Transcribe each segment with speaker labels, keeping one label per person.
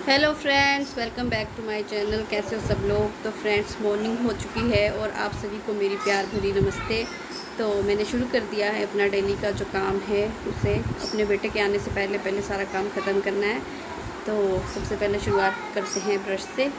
Speaker 1: Hello friends, welcome back to my channel. कैसे हो सब लोग। तो फ्रेंड्स, मॉर्निंग हो चुकी है और आप सभी को मेरी प्यार भरी नमस्ते। तो मैंने शुरू कर दिया है अपना डेली का जो काम है, उसे अपने बेटे के आने से पहले पहले सारा काम ख़त्म करना है। तो सबसे पहले शुरुआत करते हैं ब्रश से।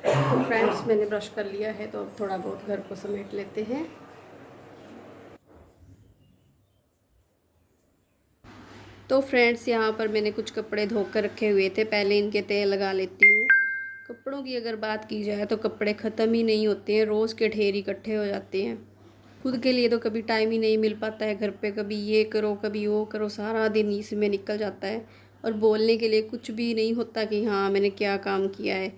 Speaker 1: तो फ्रेंड्स, मैंने ब्रश कर लिया है, तो अब थोड़ा बहुत घर को समेट लेते हैं। तो फ्रेंड्स, यहाँ पर मैंने कुछ कपड़े धोकर रखे हुए थे, पहले इनके तह लगा लेती हूँ। कपड़ों की अगर बात की जाए तो कपड़े ख़त्म ही नहीं होते हैं, रोज़ के ढेर इकट्ठे हो जाते हैं। खुद के लिए तो कभी टाइम ही नहीं मिल पाता है घर पे, कभी ये करो कभी वो करो, सारा दिन इसमें निकल जाता है। और बोलने के लिए कुछ भी नहीं होता कि हाँ मैंने क्या काम किया है,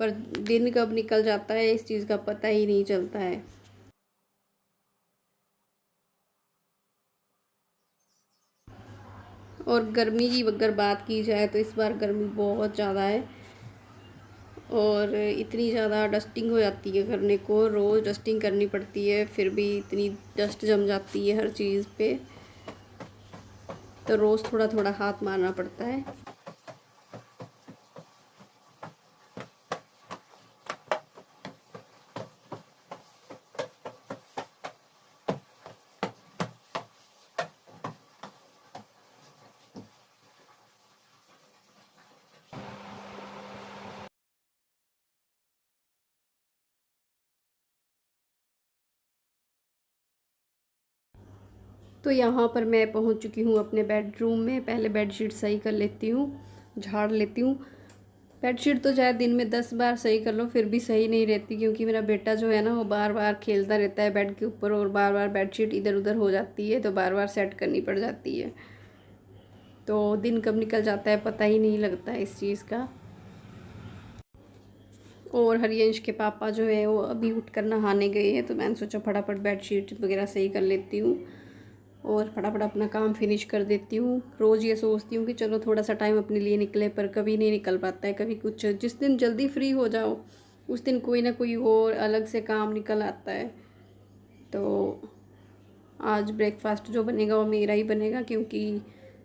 Speaker 1: पर दिन कब निकल जाता है इस चीज़ का पता ही नहीं चलता है। और गर्मी की अगर बात की जाए तो इस बार गर्मी बहुत ज़्यादा है और इतनी ज़्यादा डस्टिंग हो जाती है करने को, रोज़ डस्टिंग करनी पड़ती है, फिर भी इतनी डस्ट जम जाती है हर चीज़ पे, तो रोज़ थोड़ा थोड़ा हाथ मारना पड़ता है। तो यहाँ पर मैं पहुँच चुकी हूँ अपने बेडरूम में। पहले बेडशीट सही कर लेती हूँ, झाड़ लेती हूँ। बेडशीट तो चाहे दिन में 10 बार सही कर लो फिर भी सही नहीं रहती, क्योंकि मेरा बेटा जो है ना, वो बार बार खेलता रहता है बेड के ऊपर और बार बार बेडशीट इधर उधर हो जाती है, तो बार बार सेट करनी पड़ जाती है। तो दिन कब निकल जाता है पता ही नहीं लगता है इस चीज़ का। और हरियंश के पापा जो है वो अभी उठ कर नहाने गए हैं, तो मैंने सोचा फटाफट बेडशीट वगैरह सही कर लेती हूँ और फटाफट अपना काम फिनिश कर देती हूँ। रोज़ ये सोचती हूँ कि चलो थोड़ा सा टाइम अपने लिए निकले, पर कभी नहीं निकल पाता है। कभी कुछ, जिस दिन जल्दी फ्री हो जाओ उस दिन कोई ना कोई और अलग से काम निकल आता है। तो आज ब्रेकफास्ट जो बनेगा वो मेरा ही बनेगा, क्योंकि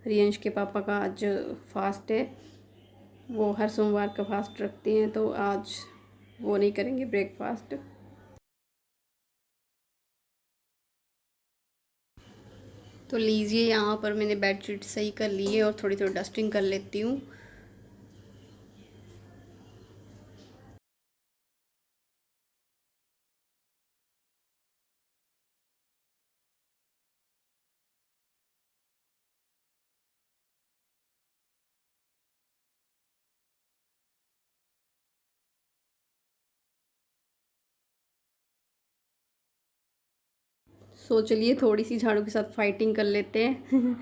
Speaker 1: हरियंश के पापा का आज फास्ट है। वो हर सोमवार का फास्ट रखते हैं, तो आज वो नहीं करेंगे ब्रेकफास्ट। तो लीजिए, यहाँ पर मैंने बेडशीट सही कर ली है और थोड़ी थोड़ी डस्टिंग कर लेती हूँ। सो चलिए थोड़ी सी झाड़ू के साथ फाइटिंग कर लेते हैं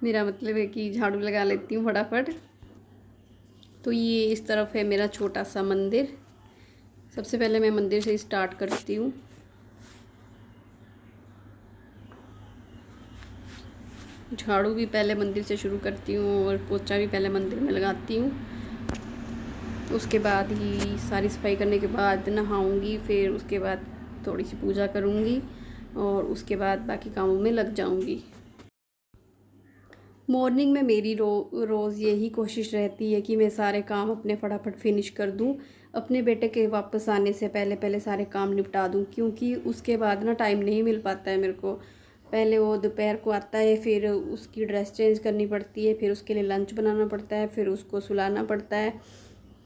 Speaker 1: मेरा मतलब है कि झाड़ू लगा लेती हूँ फटाफट। तो ये इस तरफ है मेरा छोटा सा मंदिर। सबसे पहले मैं मंदिर से स्टार्ट करती हूँ। झाड़ू भी पहले मंदिर से शुरू करती हूँ और पोछा भी पहले मंदिर में लगाती हूँ। उसके बाद ही सारी सफाई करने के बाद नहाऊंगी, फिर उसके बाद थोड़ी सी पूजा करूँगी और उसके बाद बाकी कामों में लग जाऊँगी। मॉर्निंग में मेरी रोज़ यही कोशिश रहती है कि मैं सारे काम अपने फटाफट फिनिश कर दूं, अपने बेटे के वापस आने से पहले पहले सारे काम निपटा दूं, क्योंकि उसके बाद ना टाइम नहीं मिल पाता है मेरे को। पहले वो दोपहर को आता है, फिर उसकी ड्रेस चेंज करनी पड़ती है, फिर उसके लिए लंच बनाना पड़ता है, फिर उसको सुलाना पड़ता है,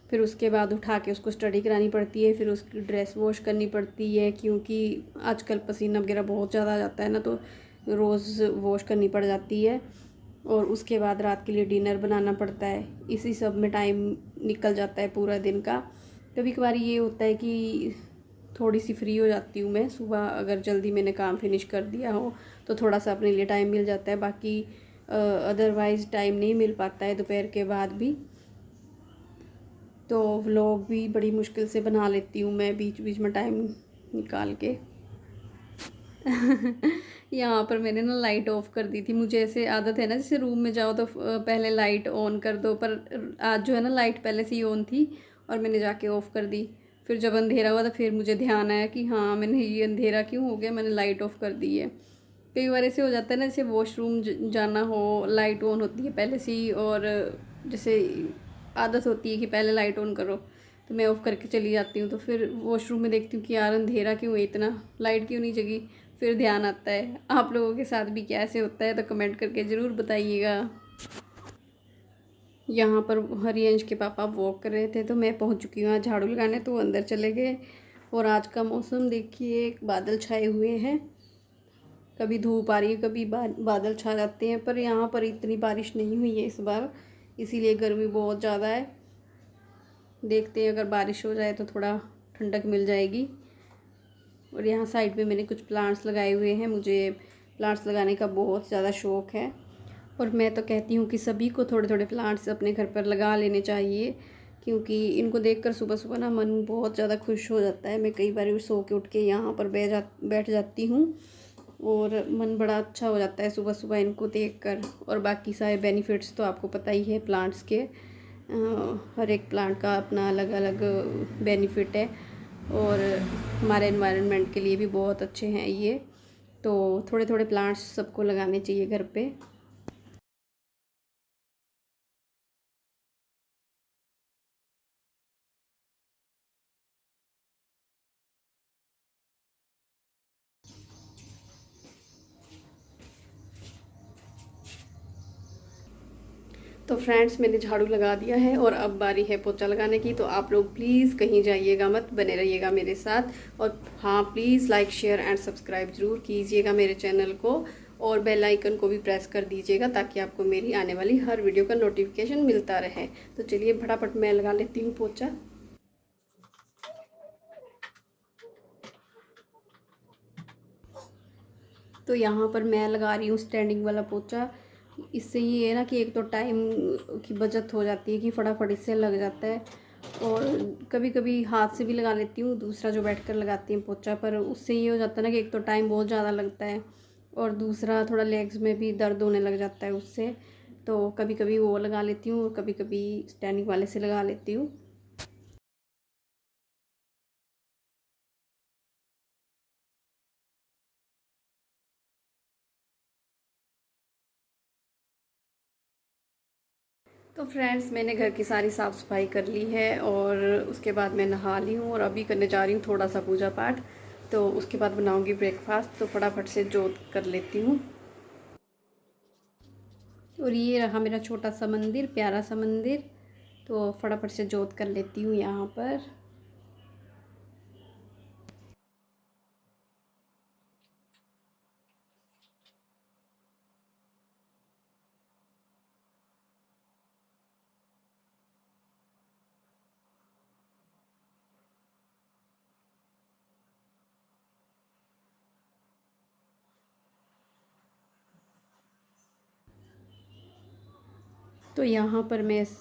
Speaker 1: फिर उसके बाद उठा के उसको स्टडी करानी पड़ती है, फिर उसकी ड्रेस वॉश करनी पड़ती है, क्योंकि आजकल पसीना वगैरह बहुत ज़्यादा आ जाता है ना, तो रोज़ वॉश करनी पड़ जाती है। और उसके बाद रात के लिए डिनर बनाना पड़ता है। इसी सब में टाइम निकल जाता है पूरा दिन का। कभी कभार ये होता है कि थोड़ी सी फ्री हो जाती हूँ मैं सुबह, अगर जल्दी मैंने काम फिनिश कर दिया हो तो थोड़ा सा अपने लिए टाइम मिल जाता है। बाकी अदरवाइज़ टाइम नहीं मिल पाता है दोपहर के बाद भी। तो व्लॉग भी बड़ी मुश्किल से बना लेती हूँ मैं बीच बीच में टाइम निकाल के। यहाँ पर मैंने ना लाइट ऑफ़ कर दी थी। मुझे ऐसे आदत है ना, जैसे रूम में जाओ तो पहले लाइट ऑन कर दो, पर आज जो है ना लाइट पहले से ही ऑन थी और मैंने जाके ऑफ़ कर दी। फिर जब अंधेरा हुआ तो फिर मुझे ध्यान आया कि हाँ मैंने ये अंधेरा क्यों हो गया, मैंने लाइट ऑफ़ कर दी है। कई बार ऐसे हो जाता है ना, जैसे वॉशरूम जाना हो, लाइट ऑन होती है पहले से ही, और जैसे आदत होती है कि पहले लाइट ऑन करो, तो मैं ऑफ़ करके चली जाती हूँ। तो फिर वॉशरूम में देखती हूँ कि यार अंधेरा क्यों है, इतना लाइट क्यों नहीं जगी, फिर ध्यान आता है। आप लोगों के साथ भी क्या ऐसे होता है तो कमेंट करके ज़रूर बताइएगा। यहाँ पर हरियंश के पापा वॉक कर रहे थे तो मैं पहुँच चुकी हूँ झाड़ू लगाने, तो वो अंदर चले गए। और आज का मौसम देखिए, बादल छाए हुए हैं, कभी धूप आ रही है, कभी बादल छा जाते हैं, पर यहाँ पर इतनी बारिश नहीं हुई है इस बार, इसीलिए गर्मी बहुत ज़्यादा है। देखते हैं अगर बारिश हो जाए तो थोड़ा ठंडक मिल जाएगी। और यहाँ साइड में मैंने कुछ प्लांट्स लगाए हुए हैं। मुझे प्लांट्स लगाने का बहुत ज़्यादा शौक़ है, और मैं तो कहती हूँ कि सभी को थोड़े थोड़े प्लांट्स अपने घर पर लगा लेने चाहिए, क्योंकि इनको देखकर सुबह सुबह ना मन बहुत ज़्यादा खुश हो जाता है। मैं कई बार सो के उठ के यहाँ पर बैठ जाती हूँ और मन बड़ा अच्छा हो जाता है सुबह सुबह इनको देखकर। और बाकी सारे बेनिफिट्स तो आपको पता ही है प्लांट्स के, हर एक प्लांट का अपना अलग अलग बेनिफिट है, और हमारे एनवायरनमेंट के लिए भी बहुत अच्छे हैं ये। तो थोड़े थोड़े प्लांट्स सबको लगाने चाहिए घर पे। तो फ्रेंड्स, मैंने झाड़ू लगा दिया है और अब बारी है पोछा लगाने की। तो आप लोग प्लीज़ कहीं जाइएगा मत, बने रहिएगा मेरे साथ। और हाँ, please like share and subscribe ज़रूर कीजिएगा मेरे चैनल को, और बेल आइकन को भी प्रेस कर दीजिएगा ताकि आपको मेरी आने वाली हर वीडियो का नोटिफिकेशन मिलता रहे। तो चलिए फटाफट मैं लगा लेती हूँ पोछा। तो यहाँ पर मैं लगा रही हूँ स्टैंडिंग वाला पोछा। इससे ये है ना कि एक तो टाइम की बचत हो जाती है कि फटाफट इससे लग जाता है, और कभी कभी हाथ से भी लगा लेती हूँ, दूसरा जो बैठ कर लगाती हूँ पोछा, पर उससे ये हो जाता है ना कि एक तो टाइम बहुत ज़्यादा लगता है, और दूसरा थोड़ा लेग्स में भी दर्द होने लग जाता है उससे। तो कभी कभी वो लगा लेती हूँ और कभी कभी स्टैंडिंग वाले से लगा लेती हूँ। तो फ्रेंड्स, मैंने घर की सारी साफ़ सफाई कर ली है, और उसके बाद मैं नहा ली हूँ और अभी करने जा रही हूँ थोड़ा सा पूजा पाठ। तो उसके बाद बनाऊँगी ब्रेकफास्ट, तो फटाफट से जोत कर लेती हूँ। और ये रहा मेरा छोटा सा मंदिर, प्यारा सा मंदिर। तो फटाफट से जोत कर लेती हूँ यहाँ पर। तो यहाँ पर मैं इस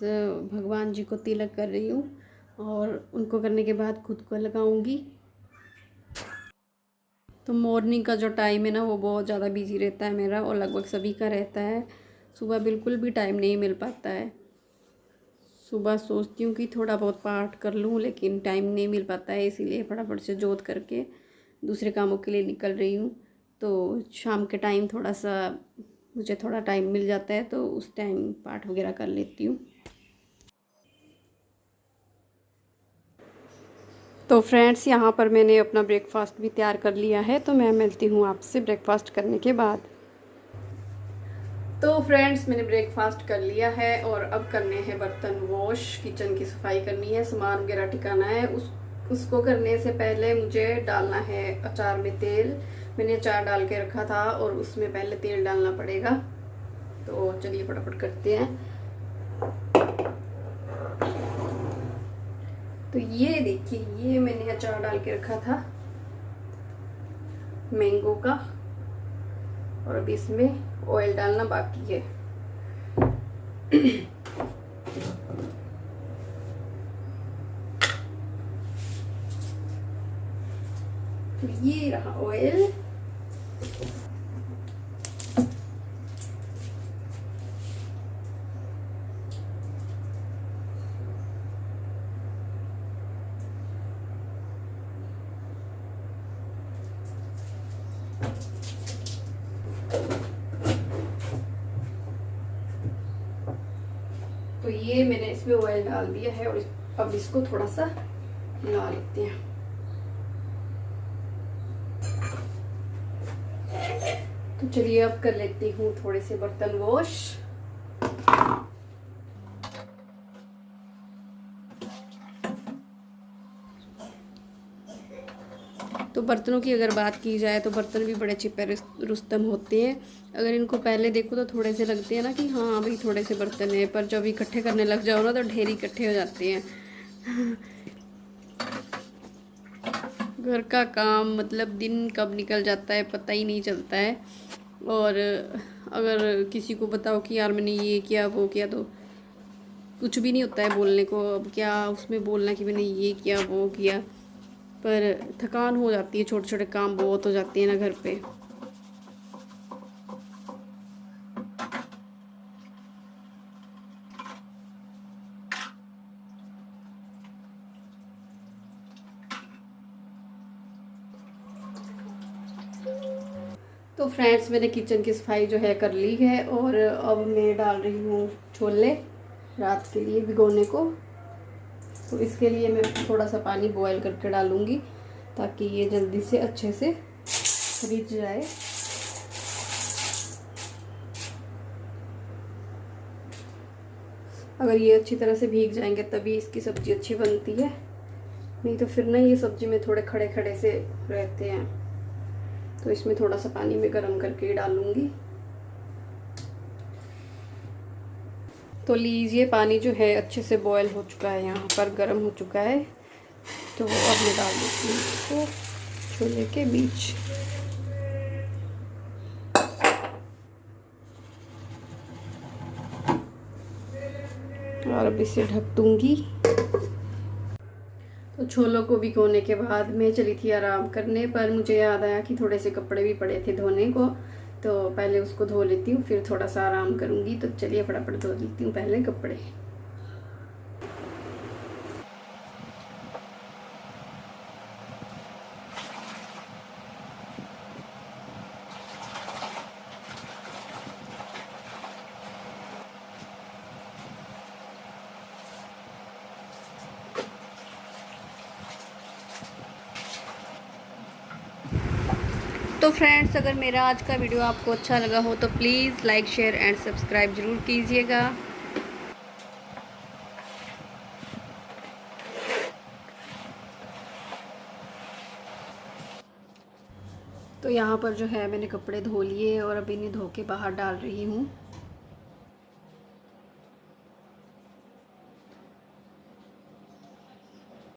Speaker 1: भगवान जी को तिलक कर रही हूँ, और उनको करने के बाद खुद को लगाऊंगी। तो मॉर्निंग का जो टाइम है ना, वो बहुत ज़्यादा बिजी रहता है मेरा, और लगभग सभी का रहता है। सुबह बिल्कुल भी टाइम नहीं मिल पाता है। सुबह सोचती हूँ कि थोड़ा बहुत पाठ कर लूँ, लेकिन टाइम नहीं मिल पाता है, इसीलिए फटाफट से जोत करके दूसरे कामों के लिए निकल रही हूँ। तो शाम के टाइम थोड़ा सा मुझे थोड़ा टाइम मिल जाता है, तो उस टाइम पाठ वगैरह कर लेती हूँ। तो फ्रेंड्स, यहाँ पर मैंने अपना ब्रेकफास्ट भी तैयार कर लिया है, तो मैं मिलती हूँ आपसे ब्रेकफास्ट करने के बाद। तो फ्रेंड्स, मैंने ब्रेकफास्ट कर लिया है, और अब करने हैं बर्तन वॉश, किचन की सफाई करनी है, सामान वगैरह ठिकाना है। उसको करने से पहले मुझे डालना है अचार में तेल। मैंने अचार डाल के रखा था, और उसमें पहले तेल डालना पड़ेगा। तो चलिए फटाफट करते हैं। तो ये देखिए, ये मैंने अचार डाल के रखा था मैंगो का, और अब इसमें ऑयल डालना बाकी है। तो ये रहा ऑयल। तो ये मैंने इसमें ऑयल डाल दिया है और अब इसको थोड़ा सा हिला लेते हैं। तो चलिए अब कर लेती हूँ थोड़े से बर्तन वॉश। तो बर्तनों की अगर बात की जाए तो बर्तन भी बड़े चिपे रुस्तम होते हैं। अगर इनको पहले देखो तो थोड़े से लगते हैं ना कि हाँ भाई थोड़े से बर्तन हैं, पर जब इकट्ठे करने लग जाओ ना तो ढेर इकट्ठे हो जाते हैं। घर का काम मतलब दिन कब निकल जाता है पता ही नहीं चलता है। और अगर किसी को बताओ कि यार मैंने ये किया वो किया तो कुछ भी नहीं होता है बोलने को। अब क्या उसमें बोलना कि मैंने ये किया वो किया, पर थकान हो जाती है, छोटे छोटे काम बहुत हो जाते हैं ना घर पे। तो फ्रेंड्स मैंने किचन की सफाई जो है कर ली है और अब मैं डाल रही हूँ छोले रात के लिए भिगोने को। तो इसके लिए मैं थोड़ा सा पानी बॉयल करके डालूँगी ताकि ये जल्दी से अच्छे से रिझ जाए। अगर ये अच्छी तरह से भीग जाएंगे तभी इसकी सब्ज़ी अच्छी बनती है, नहीं तो फिर ना ये सब्ज़ी में थोड़े खड़े खड़े से रहते हैं। तो इसमें थोड़ा सा पानी में गर्म करके डालूँगी। तो लीजिए पानी जो है अच्छे से बॉयल हो चुका है, यहाँ पर गर्म हो चुका है। तो अब मैं डाल देती हूँ इसको छोले के बीच। और अब इसे ढक दूँगी। तो छोलों को भिगोने के बाद मैं चली थी आराम करने, पर मुझे याद आया कि थोड़े से कपड़े भी पड़े थे धोने को। तो पहले उसको धो लेती हूँ फिर थोड़ा सा आराम करूँगी। तो चलिए फटाफट धो लेती हूँ पहले कपड़े। तो फ्रेंड्स अगर मेरा आज का वीडियो आपको अच्छा लगा हो तो please like share and subscribe ज़रूर कीजिएगा। तो यहाँ पर जो है मैंने कपड़े धो लिए और अभी इन्हें धो के बाहर डाल रही हूँ।